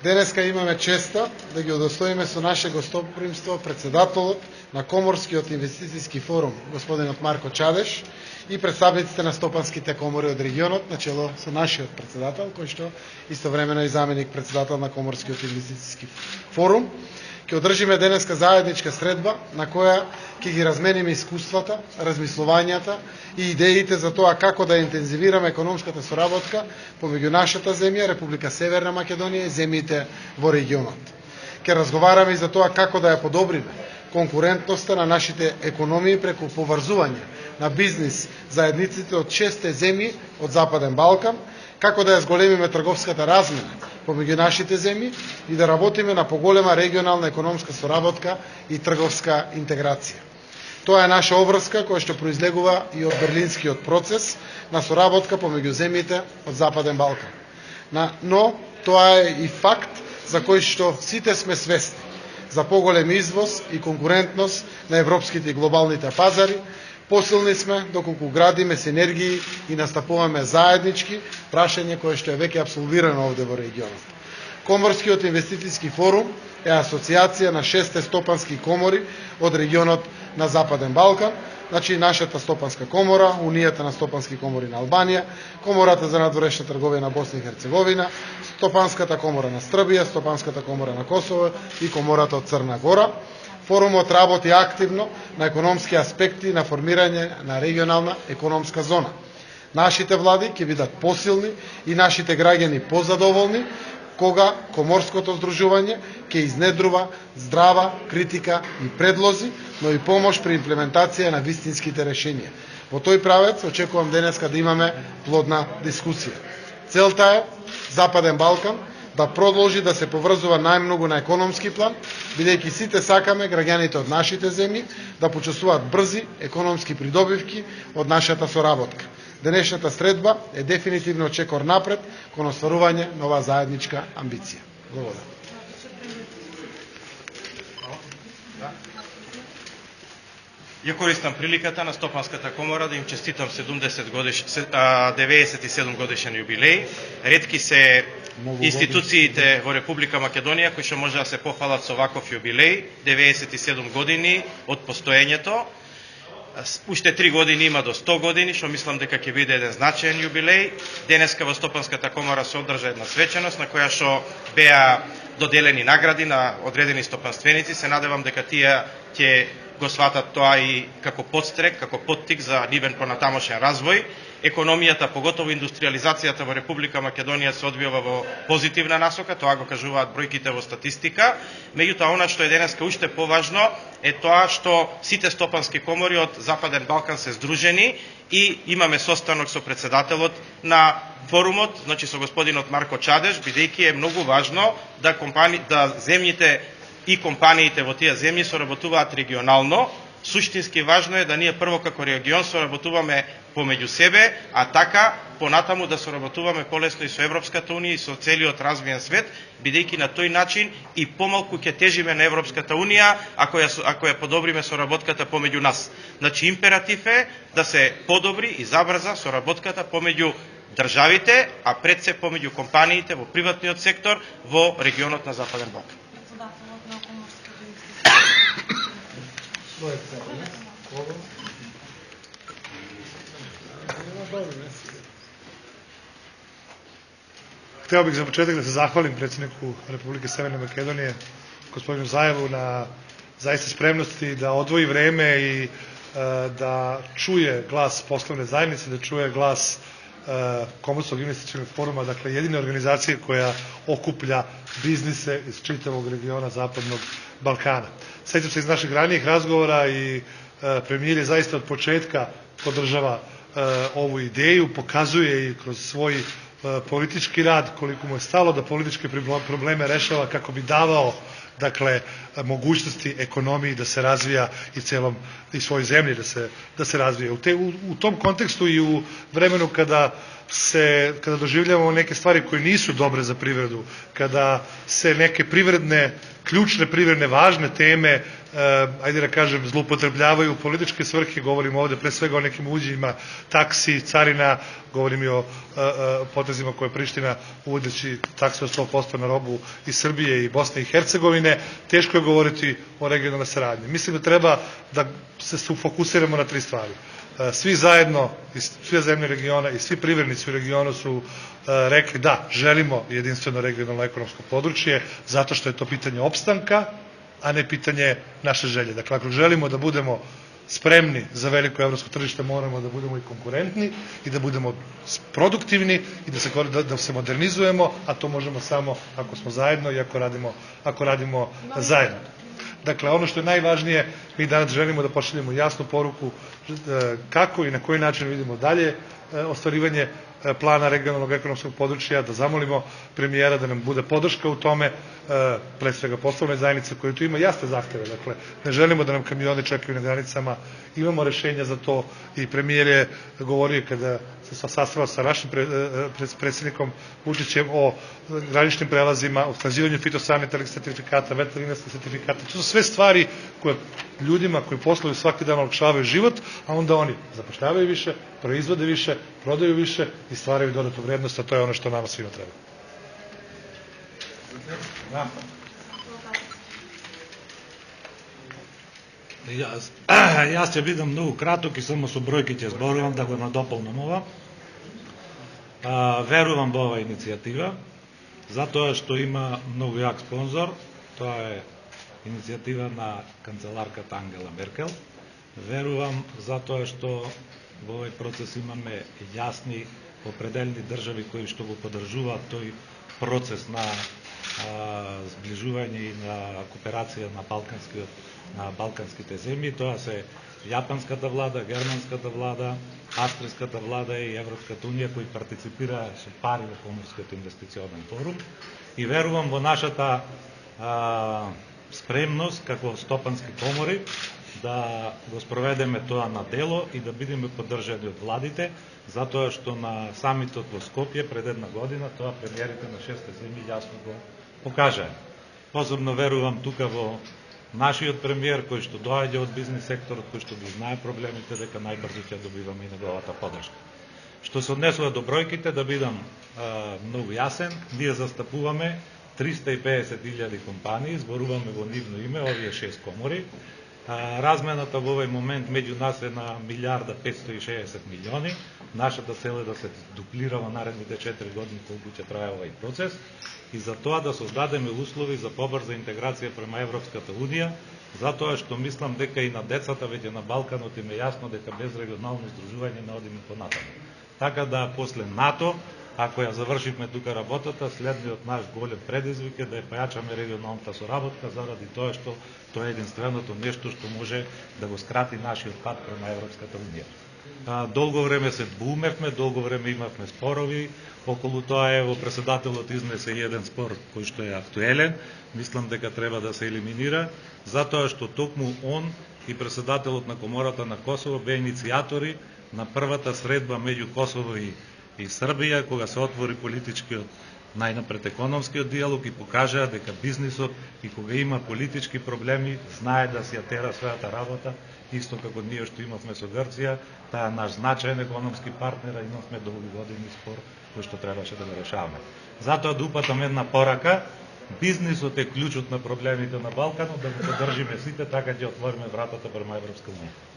Денеска имаме честа да ги удостоиме со наше гостопримство председателот на Коморскиот инвестицијски форум, господинот Марко Чадеш, и представниците на стопанските комори од регионот, начело со нашиот председател, кој што истовремено и заменик председател на Коморскиот инвестицијски форум. Ќе одржиме денеска заедничка средба на која ќе ги размениме искуствата, размислувањата и идеите за тоа како да интензивираме економската соработка помеѓу нашата земја, Република Северна Македонија и земјите во регионот. Ќе разговараме и за тоа како да ја подобриме конкурентноста на нашите економии преку поврзување на бизнис заедниците од 6 земји од Западен Балкан, како да ја зголемиме трговската размена помеѓу нашите земји и да работиме на поголема регионална економска соработка и трговска интеграција. Тоа е наша обврска која што произлегува и од Берлинскиот процес на соработка помеѓу земјите од Западен Балкан. Но тоа е и факт за кој што сите сме свесни за поголем извоз и конкурентност на европските и глобалните пазари. Посилни сме доколку градиме синергии и настапуваме заеднички прашање кое што е веќе апсолвирано овде во регионот. Коморскиот инвестицијски форум е асоциација на 6 стопански комори од регионот на Западен Балкан, значи нашата стопанска комора, Унијата на стопански комори на Албанија, Комората за надворешна трговија на Босна и Херцеговина, Стопанската комора на Србија, Стопанската комора на Косово и Комората од Црна Гора. Форумот работи активно на економски аспекти на формирање на регионална економска зона. Нашите влади ќе бидат посилни и нашите граѓани позадоволни кога Коморското здружување ќе изнедрува здрава критика и предлози, но и помош при имплементација на вистинските решенија. Во тој правец очекувам денеска да имаме плодна дискусија. Целта е Западен Балкан да продолжи да се поврзува најмногу на економски план, бидејќи сите сакаме граѓаните од нашите земји да почувствуваат брзи економски придобивки од нашата соработка. Денешната средба е дефинитивно чекор напред кон остварување на оваа заедничка амбиција. Благодарам. Ја користам приликата на Стопанската комора да им честитам 97 годишен јубилеј. Ретки се институциите во Република Македонија кои што може да се похвалат со ваков јубилеј, 97 години од постоењето. Уште 3 години има до 100 години, што мислам дека ќе биде еден значаен јубилеј. Денеска во Стопанската комора се одржа една свеченост на која што беа доделени награди на одредени стопанственици. Се надевам дека тие ќе го сватат тоа и како подстрек, како поттик за нивен понатамошен развој. Економијата, поготово индустриализацијата во Република Македонија се одвива во позитивна насока, тоа го кажуваат бројките во статистика. Меѓутоа, она што е денеска уште поважно е тоа што сите стопански комори од Западен Балкан се здружени и имаме состанок со председателот на форумот, значи со господинот Марко Чадеш, бидејќи е многу важно да земјите и компаниите во тие земји соработуваат регионално. Суштински важно е да ние прво како регион соработуваме помеѓу себе, а така понатаму да соработуваме полесно и со Европската унија и со целиот развиен свет, бидејќи на тој начин и помалку ќе тежиме на Европската унија ако ја подобриме соработката помеѓу нас. Значи императив е да се подобри и забрза соработката помеѓу државите, а пред се помеѓу компаниите во приватниот сектор во регионот на Западен Балкан. Hteo bih za početak da se zahvalim predsjedniku Republike Severne Makedonije, gospodinu Zajevu, na zaista spremnosti da odvoji vreme i da čuje glas poslovne zajednice, da čuje glas Komorskog investicionog foruma, dakle jedine organizacije koja okuplja biznise iz čitavog regiona Zapadnog Balkana. Sjećam se iz naših ranijih razgovora i premijer je zaista od početka podržava ovu ideju, pokazuje i kroz svoj politički rad koliko mu je stalo da političke probleme rešava kako bi davao dakle mogućnosti ekonomiji da se razvija i svojoj zemlji da se razvija. U tom kontekstu i u vremenu kada doživljavamo neke stvari koje nisu dobre za privredu, kada se neke privredne ključne privredne važne teme, ajde da kažem, zloupotrebljavaju u političke svrhe. Govorim ovde pre svega o nekim uđima, taksi, carina, govorim i o potezima koje Priština uvodeći taksi od 100% na robu iz Srbije i Bosne i Hercegovine. Teško je govoriti o regionalnoj saradnji. Mislim da treba da se fokusiramo na 3 stvari. Svi zajedno, sve zemlje regiona i svi privrednici u regionu su rekli da želimo jedinstveno regionalno ekonomsko područje, zato što je to pitanje opstanka, a ne pitanje naše želje. Dakle, ako želimo da budemo spremni za veliko evropsko tržište, moramo da budemo i konkurentni i da budemo produktivni i da se modernizujemo, a to možemo samo ako smo zajedno i ako radimo zajedno. Dakle, ono što je najvažnije, mi danas želimo da pošaljemo jasnu poruku kako i na koji način vidimo dalje ostvarivanje plana regionalnog ekonomskog područja, da zamolimo premijera da nam bude podrška u tome, pre svega poslovne zajednice koje tu ima jasne zahteve. Dakle, ne želimo da nam kamioni čekaju na granicama, imamo rešenja za to i premijer je govorio kada se sastavao sa našim predsjednikom Vučićem o graničnim prelazima, o usklađivanju fitosanitarnih sertifikata, veterinarskih sertifikata. To su sve stvari koje ljudima koji posluju svaki dan olakšavaju život, a onda oni zapošljavaju više, proizvode više, prodaju više i stvaraju dodatnu vrednost, a to je ono što nama svima treba. Јас ќе бидам многу краток и само со бројки ќе зборувам да го надополнам ова. Верувам во ова иницијатива, затоа што има многу јак спонзор. Тоа е иницијатива на канцеларката Ангела Меркел. Верувам затоа што во овој процес имаме јасни определени држави кои што го поддржуваат тој процес на зближување и на кооперација на балканските земји. Тоа се јапанската влада, германската влада, австријската влада и Европската унија кои партиципираа со пари во Коморскиот инвестиционен форум. И верувам во нашата спремност како стопански комори да го спроведеме тоа на дело и да бидеме поддржани од владите, затоа што на самитот во Скопје пред една година тоа премиерите на 6 земји јасно го покажаа. Посебно верувам тука во нашиот премиер кој што доаѓа од бизнис секторот, кој што ги знае проблемите, дека најбрзо ќе добиваме и неговата поддршка. Што се однесува до бројките, да бидам многу јасен, ние застапуваме 350.000 компании, зборуваме во нивно име, овие 6 комори. Размената во овој момент меѓу нас е на 1.560.000.000. Нашата цел е да се дуплира во наредните 4 години колку ќе трае овој процес и за тоа да создадеме услови за побрза интеграција према Европската унија, затоа што мислам дека и на децата веќе на Балканот им е јасно дека без регионално здружување не одиме понатаму. Така да после НАТО, ако ја завршиме тука работата, следниот наш голем предизвик е да ја појачаме регионалната соработка, заради тоа што тоа е единственото нешто што може да го скрати нашиот пат према Европската унија. Долго време се бумевме, долго време имавме спорови, околу тоа ево председателот изнесе еден спор кој што е актуелен, мислам дека треба да се елиминира, затоа што токму он и председателот на Комората на Косово беа иницијатори на првата средба меѓу Косово и Србија, кога се отвори политичкиот најнапред економскиот диалог и покажаа дека бизнисот и кога има политички проблеми знае да си ја тера својата работа, исто како ние што имавме со Грција, таа наш значаен економски партнер, имавме долги години спор кој што требаше да го решаваме. Затоа да упатам една порака, бизнисот е клучот на проблемите на Балканот, да го поддржиме сите, така ќе отвориме вратата према Европска унија.